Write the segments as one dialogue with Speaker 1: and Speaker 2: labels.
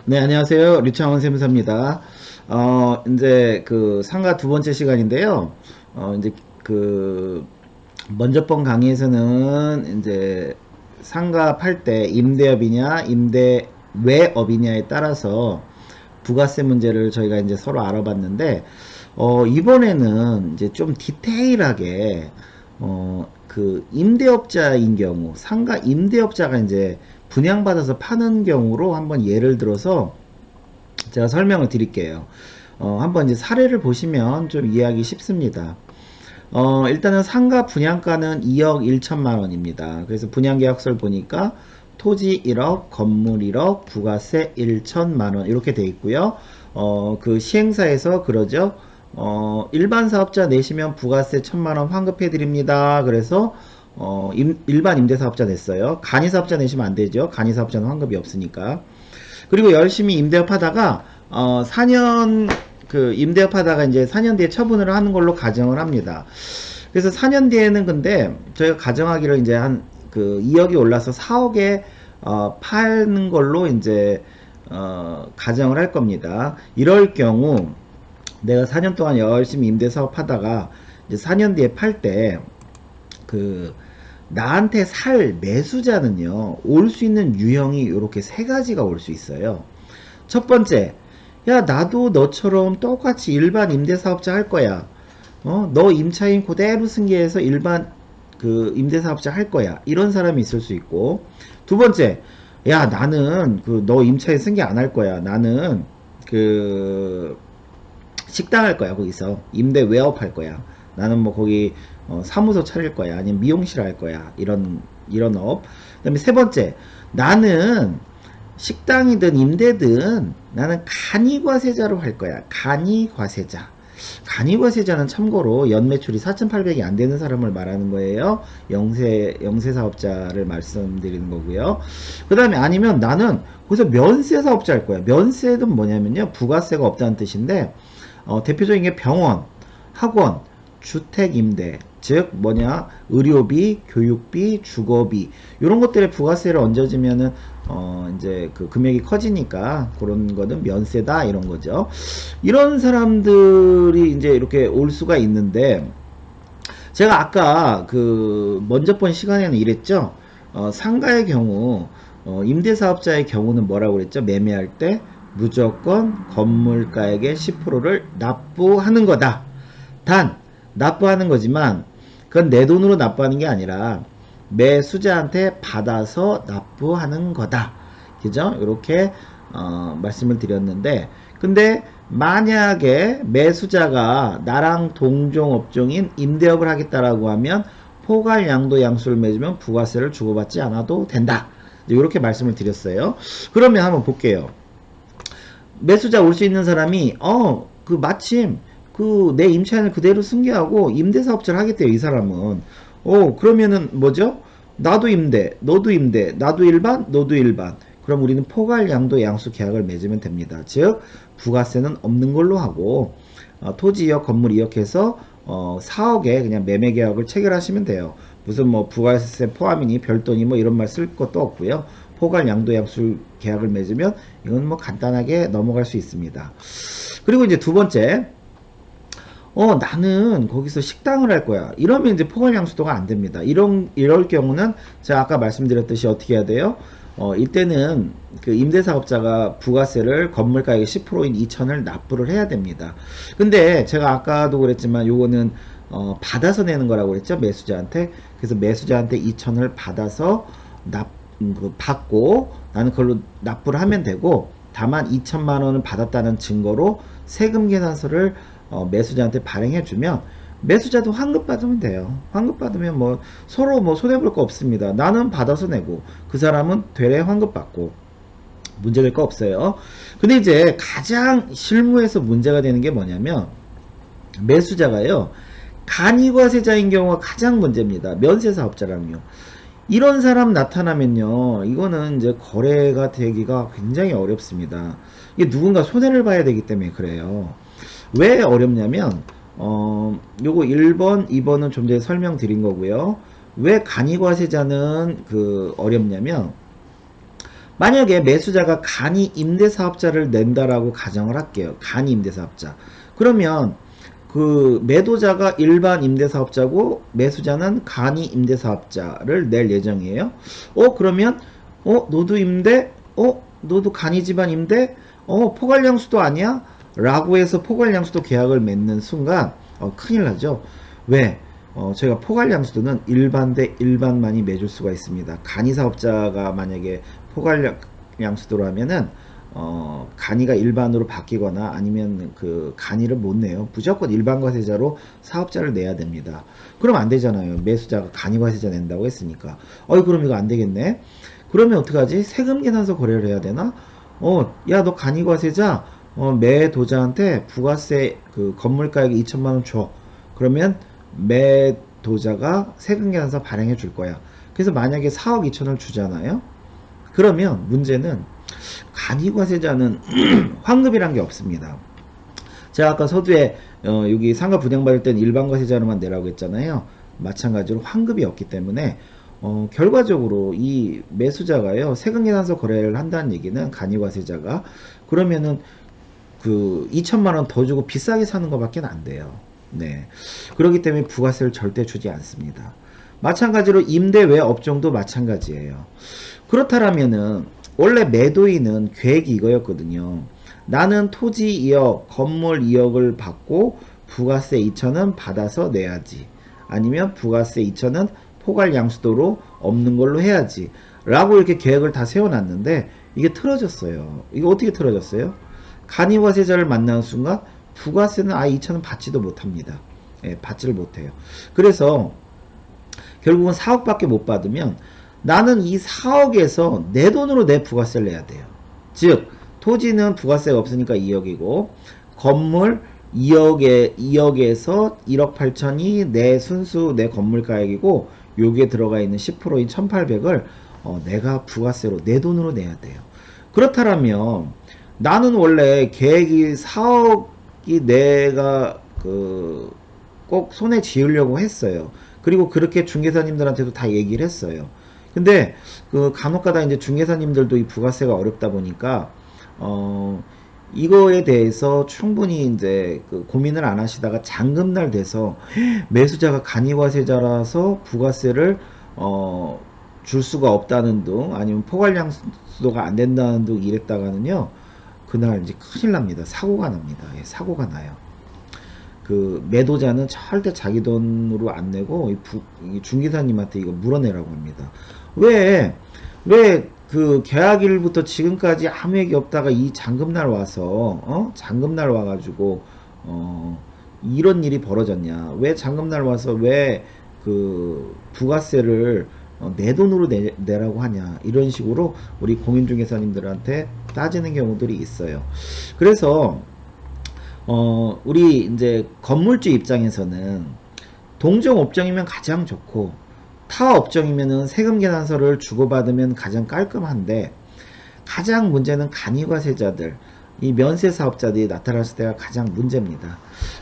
Speaker 1: 네, 안녕하세요. 류창원 세무사입니다. 이제 그 상가 두 번째 시간인데요. 이제 그 먼저 번 강의에서는 이제 상가 팔 때 임대업이냐 임대 외업이냐에 따라서 부가세 문제를 저희가 이제 서로 알아봤는데, 이번에는 이제 좀 디테일하게 그 임대업자인 경우, 상가 임대업자가 이제 분양받아서 파는 경우로 한번 예를 들어서 제가 설명을 드릴게요. 한번 이제 사례를 보시면 좀 이해하기 쉽습니다. 일단은 상가 분양가는 2억 1천만 원입니다. 그래서 분양계약서를 보니까 토지 1억, 건물 1억, 부가세 1천만 원 이렇게 돼 있고요. 그 시행사에서 그러죠. 일반 사업자 내시면 부가세 1천만 원 환급해 드립니다. 그래서 일반 임대사업자 냈어요. 간이사업자 내시면 안 되죠. 간이사업자는 환급이 없으니까. 그리고 열심히 임대업 하다가 4년 그 임대업 하다가 이제 4년 뒤에 처분을 하는 걸로 가정을 합니다. 그래서 4년 뒤에는 근데 저희가 가정하기를 이제 한 그 2억이 올라서 4억에 파는 걸로 이제 가정을 할 겁니다. 이럴 경우 내가 4년 동안 열심히 임대 사업 하다가 이제 4년 뒤에 팔 때 그 나한테 살 매수자는요, 올 수 있는 유형이 이렇게 세 가지가 올 수 있어요. 첫 번째, 야, 나도 너처럼 똑같이 일반 임대사업자 할 거야. 너 임차인 그대로 승계해서 일반 그 임대사업자 할 거야. 이런 사람이 있을 수 있고. 두 번째, 야, 나는 그 너 임차인 승계 안 할 거야. 나는 그 식당 할 거야. 거기서 임대 웨업 할 거야. 나는 뭐 거기 사무소 차릴 거야. 아니면 미용실 할 거야. 이런 업. 그다음에 세 번째, 나는 식당이든 임대든 나는 간이과세자로 할 거야. 간이과세자. 간이과세자는 참고로 연매출이 4,800이 안 되는 사람을 말하는 거예요. 영세 사업자를 말씀드리는 거고요. 그 다음에 아니면 나는 거기서 면세 사업자 할 거야. 면세는 뭐냐면요, 부가세가 없다는 뜻인데, 대표적인 게 병원, 학원, 주택 임대, 즉 뭐냐, 의료비, 교육비, 주거비 이런 것들에 부가세를 얹어지면은 이제 그 금액이 커지니까 그런 거는 면세다 이런 거죠. 이런 사람들이 이제 이렇게 올 수가 있는데, 제가 아까 그 먼저 번 시간에는 이랬죠. 상가의 경우 임대사업자의 경우는 뭐라고 그랬죠? 매매할 때 무조건 건물가액의 10%를 납부하는 거다. 단 납부하는 거지만 그건 내 돈으로 납부하는 게 아니라 매수자한테 받아서 납부하는 거다. 그죠? 이렇게 말씀을 드렸는데, 근데 만약에 매수자가 나랑 동종 업종인 임대업을 하겠다라고 하면 포괄 양도 양수를 맺으면 부가세를 주고받지 않아도 된다. 이렇게 말씀을 드렸어요. 그러면 한번 볼게요. 매수자 올 수 있는 사람이 그 마침 그 내 임차인을 그대로 승계하고 임대사업자를 하겠대요. 이 사람은. 그러면은 뭐죠? 나도 임대, 너도 임대, 나도 일반, 너도 일반. 그럼 우리는 포괄 양도 양수 계약을 맺으면 됩니다. 즉 부가세는 없는 걸로 하고, 토지 2억 건물 2억 해서 4억에 그냥 매매 계약을 체결하시면 돼요. 무슨 뭐 부가세 포함이니 별도니 뭐 이런 말 쓸 것도 없고요. 포괄 양도 양수 계약을 맺으면 이건 뭐 간단하게 넘어갈 수 있습니다. 그리고 이제 두 번째, 나는 거기서 식당을 할 거야. 이러면 이제 포괄 양수도가 안 됩니다. 이럴 경우는 제가 아까 말씀드렸듯이 어떻게 해야 돼요? 이때는 그 임대사업자가 부가세를 건물가액의 10%인 2천을 납부를 해야 됩니다. 근데 제가 아까도 그랬지만 요거는 받아서 내는 거라고 그랬죠. 매수자한테. 그래서 매수자한테 2천을 받아서 받고 나는 그걸로 납부를 하면 되고, 다만 2천만 원을 받았다는 증거로 세금 계산서를 매수자한테 발행해주면 매수자도 환급 받으면 돼요. 환급 받으면 뭐 서로 뭐 손해볼 거 없습니다. 나는 받아서 내고 그 사람은 되레 환급 받고 문제될 거 없어요. 근데 이제 가장 실무에서 문제가 되는 게 뭐냐면, 매수자가요, 간이과세자인 경우가 가장 문제입니다. 면세사업자랑요. 이런 사람 나타나면요, 이거는 이제 거래가 되기가 굉장히 어렵습니다. 이게 누군가 손해를 봐야 되기 때문에 그래요. 왜 어렵냐면, 요거 1번, 2번은 좀 전에 설명드린 거고요. 왜 간이과세자는 그 어렵냐면, 만약에 매수자가 간이 임대사업자를 낸다라고 가정을 할게요. 간이 임대사업자. 그러면 그 매도자가 일반 임대사업자고 매수자는 간이 임대사업자를 낼 예정이에요. 그러면 너도 임대? 너도 간이 집안 임대? 포괄량수도 아니야? 라고 해서 포괄량수도 계약을 맺는 순간 큰일 나죠. 왜? 저희가 포괄량수도는 일반 대 일반만이 맺을 수가 있습니다. 간이사업자가 만약에 포괄량수도로 하면은 간이가 일반으로 바뀌거나 아니면 그 간이를 못 내요. 무조건 일반과세자로 사업자를 내야 됩니다. 그럼 안 되잖아요. 매수자가 간이과세자 낸다고 했으니까. 그럼 이거 안 되겠네. 그러면 어떡하지? 세금계산서 거래를 해야 되나? 야, 너 간이과세자 매도자한테 부가세 그 건물가액 2천만원 줘. 그러면 매도자가 세금계산서 발행해 줄 거야. 그래서 만약에 4억 2천을 주잖아요. 그러면 문제는 간이과세자는 환급이란 게 없습니다. 제가 아까 서두에 여기 상가 분양받을 땐 일반과세자로만 내라고 했잖아요. 마찬가지로 환급이 없기 때문에 결과적으로 이 매수자가요 세금계산서 거래를 한다는 얘기는 간이과세자가 그러면은 그 2천만원 더 주고 비싸게 사는 것밖에 안 돼요. 네. 그렇기 때문에 부가세를 절대 주지 않습니다. 마찬가지로 임대 외 업종도 마찬가지예요. 그렇다면은 원래 매도인은 계획이 이거였거든요. 나는 토지 2억, 건물 2억을 받고 부가세 2천은 받아서 내야지. 아니면 부가세 2천은 포괄 양수도로 없는 걸로 해야지. 라고 이렇게 계획을 다 세워놨는데 이게 틀어졌어요. 이게 어떻게 틀어졌어요? 간이과세자를 만나는 순간 부가세는 아예 2천은 받지도 못합니다. 예, 받지를 못해요. 그래서 결국은 4억밖에 못 받으면 나는 이 4억에서 내 돈으로 내 부가세를 내야 돼요. 즉 토지는 부가세가 없으니까 2억이고 건물 2억에서 1억 8천이 내 순수 내 건물 가액이고 여기에 들어가 있는 10%인 1800을 내가 부가세로 내 돈으로 내야 돼요. 그렇다면 나는 원래 계획이 4억이 내가 꼭 손에 쥐으려고 했어요. 그리고 그렇게 중개사님들한테도 다 얘기를 했어요. 근데 간혹가다 이제 중개사님들도 이 부가세가 어렵다 보니까 이거에 대해서 충분히 이제 고민을 안 하시다가 잔금날 돼서 매수자가 간이과세자라서 부가세를 줄 수가 없다는 등 아니면 포괄량수도가 안 된다는 등 이랬다가는요 그날 이제 큰일 납니다. 사고가 납니다. 예, 사고가 나요. 그 매도자는 절대 자기 돈으로 안 내고 이 중개사님한테 이거 물어내라고 합니다. 왜 그 계약일부터 지금까지 아무 얘기 없다가 이 잔금날 와서 잔금날 와가지고 이런 일이 벌어졌냐? 왜 잔금날 와서 왜 그 부가세를 내 돈으로 내라고 하냐? 이런 식으로 우리 공인중개사님들한테 따지는 경우들이 있어요. 그래서 우리 이제 건물주 입장에서는 동종 업종이면 가장 좋고 타 업종이면은 세금 계산서를 주고받으면 가장 깔끔한데 가장 문제는 간이과세자들 이 면세 사업자들이 나타났을 때가 가장 문제입니다.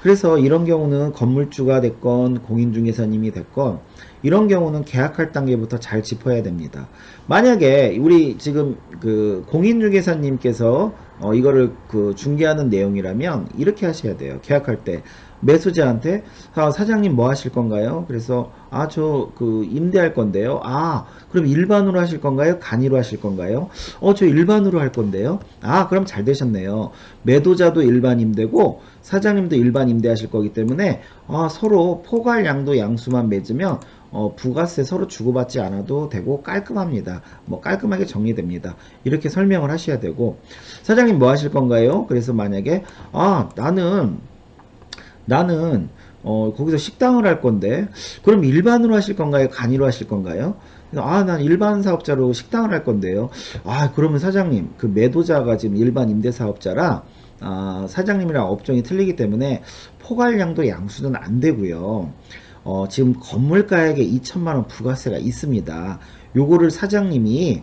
Speaker 1: 그래서 이런 경우는 건물주가 됐건 공인중개사님이 됐건 이런 경우는 계약할 단계부터 잘 짚어야 됩니다. 만약에 우리 지금 그 공인중개사님께서 이거를 중개하는 내용이라면 이렇게 하셔야 돼요. 계약할 때 매수자한테 사장님 뭐 하실 건가요? 그래서 저 임대할 건데요. 그럼 일반으로 하실 건가요? 간이로 하실 건가요? 저 일반으로 할 건데요. 그럼 잘 되셨네요. 매도자도 일반 임대고 사장님도 일반 임대하실 거기 때문에 서로 포괄 양도 양수만 맺으면 부가세 서로 주고받지 않아도 되고 깔끔합니다. 뭐 깔끔하게 정리됩니다. 이렇게 설명을 하셔야 되고 사장님 뭐 하실 건가요? 그래서 만약에 나는 거기서 식당을 할 건데 그럼 일반으로 하실 건가요? 간이로 하실 건가요? 난 일반 사업자로 식당을 할 건데요. 그러면 사장님 그 매도자가 지금 일반 임대사업자라 사장님이랑 업종이 틀리기 때문에 포괄량도 양수는 안 되고요. 지금 건물가액에 2천만원 부가세가 있습니다. 요거를 사장님이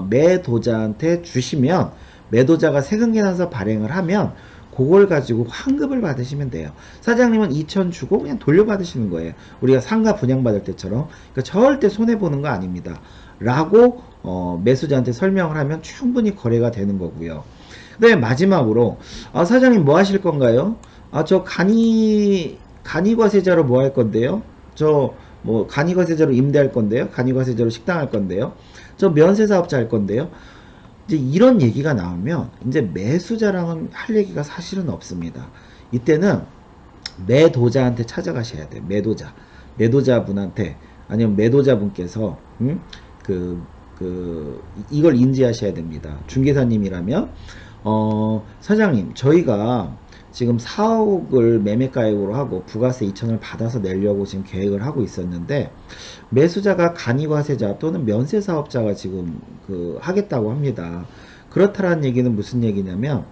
Speaker 1: 매도자한테 주시면 매도자가 세금계산서 발행을 하면 그걸 가지고 환급을 받으시면 돼요. 사장님은 2천 주고 그냥 돌려받으시는 거예요. 우리가 상가 분양받을 때처럼. 그러니까 절대 손해보는 거 아닙니다. 라고 매수자한테 설명을 하면 충분히 거래가 되는 거고요. 그 다음에 마지막으로 사장님 뭐 하실 건가요? 저 간이과세자로 뭐 할 건데요? 저 뭐 간이과세자로 임대할 건데요? 간이과세자로 식당 할 건데요? 저 면세사업자 할 건데요? 이제 이런 얘기가 나오면 이제 매수자랑은 할 얘기가 사실은 없습니다. 이때는 매도자한테 찾아가셔야 돼요. 매도자분한테 아니면 매도자분께서 그, 이걸 인지하셔야 됩니다. 중개사님이라면 사장님 저희가 지금 4억을 매매가액으로 하고 부가세 2천을 받아서 내려고 지금 계획을 하고 있었는데 매수자가 간이과세자 또는 면세사업자가 지금 하겠다고 합니다. 그렇다라는 얘기는 무슨 얘기냐면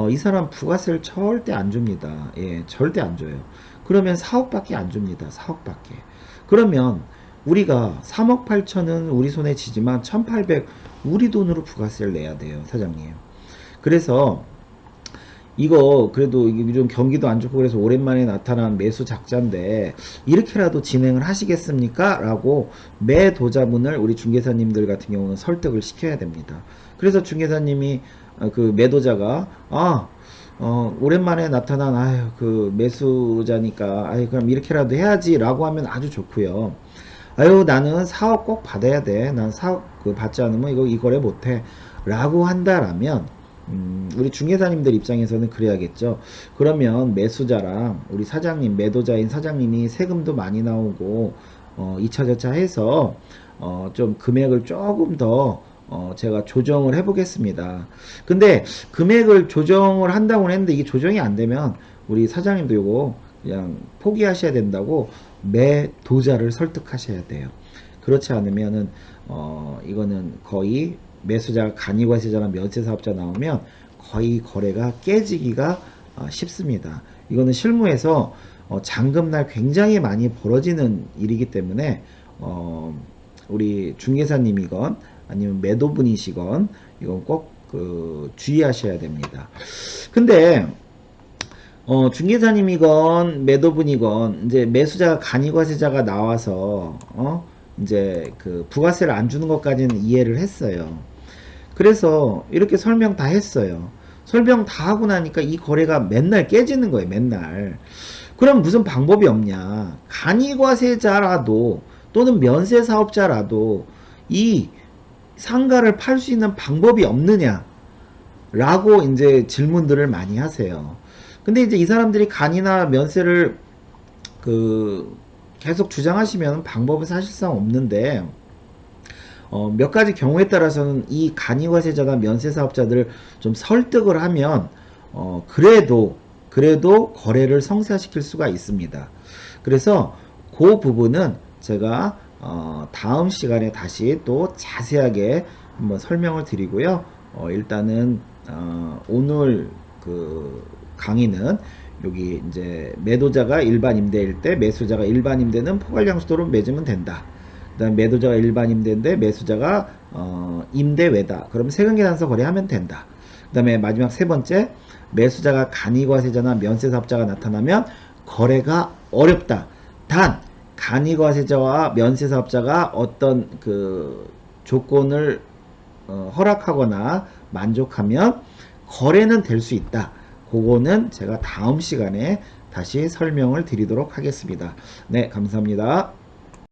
Speaker 1: 이 사람 부가세를 절대 안 줍니다. 예, 절대 안 줘요. 그러면 4억밖에 안 줍니다. 4억밖에. 그러면 우리가 3억 8천은 우리 손에 쥐지만 1800 우리 돈으로 부가세를 내야 돼요, 사장님. 그래서 이거 그래도 요즘 경기도 안 좋고 그래서 오랜만에 나타난 매수 작자인데 이렇게라도 진행을 하시겠습니까? 라고 매도자분을 우리 중개사님들 같은 경우는 설득을 시켜야 됩니다. 그래서 중개사님이 그 매도자가 오랜만에 나타난 그 매수자니까 그럼 이렇게라도 해야지 라고 하면 아주 좋고요. 나는 4억 꼭 받아야 돼. 난 4억 받지 않으면 이 거래 못해 라고 한다라면 우리 중개사님들 입장에서는 그래야겠죠. 그러면 매수자랑 우리 사장님, 매도자인 사장님이 세금도 많이 나오고 2차저차 해서 좀 금액을 조금 더 제가 조정을 해 보겠습니다. 근데 금액을 조정을 한다고 했는데 이게 조정이 안 되면 우리 사장님도 요거 그냥 포기하셔야 된다고 매도자를 설득하셔야 돼요. 그렇지 않으면은 이거는 거의 매수자가 간이과세자나 면세사업자 나오면 거의 거래가 깨지기가 쉽습니다. 이거는 실무에서 잔금날 굉장히 많이 벌어지는 일이기 때문에 우리 중개사님이건 아니면 매도분이시건 이건 꼭 주의하셔야 됩니다. 근데 중개사님이건 매도분이건 이제 매수자가 간이과세자가 나와서 이제 부가세를 안 주는 것까지는 이해를 했어요. 그래서 이렇게 설명 다 했어요. 설명 다 하고 나니까 이 거래가 맨날 깨지는 거예요. 맨날. 그럼 무슨 방법이 없냐. 간이과세자라도 또는 면세사업자라도 이 상가를 팔 수 있는 방법이 없느냐 라고 이제 질문들을 많이 하세요. 근데 이제 이 사람들이 간이나 면세를 계속 주장하시면 방법은 사실상 없는데 몇 가지 경우에 따라서는 이 간이과세자나 면세사업자들을 좀 설득을 하면 그래도 거래를 성사시킬 수가 있습니다. 그래서 그 부분은 제가 다음 시간에 다시 또 자세하게 한번 설명을 드리고요. 일단은 오늘 강의는 여기 이제 매도자가 일반 임대일 때 매수자가 일반 임대는 포괄량수도로 맺으면 된다. 그 다음 매도자가 일반 임대인데 매수자가 임대외다. 그럼 세금계산서 거래하면 된다. 그 다음에 마지막 세 번째, 매수자가 간이과세자나 면세사업자가 나타나면 거래가 어렵다. 단 간이과세자와 면세사업자가 어떤 조건을 허락하거나 만족하면 거래는 될 수 있다. 그거는 제가 다음 시간에 다시 설명을 드리도록 하겠습니다. 네, 감사합니다.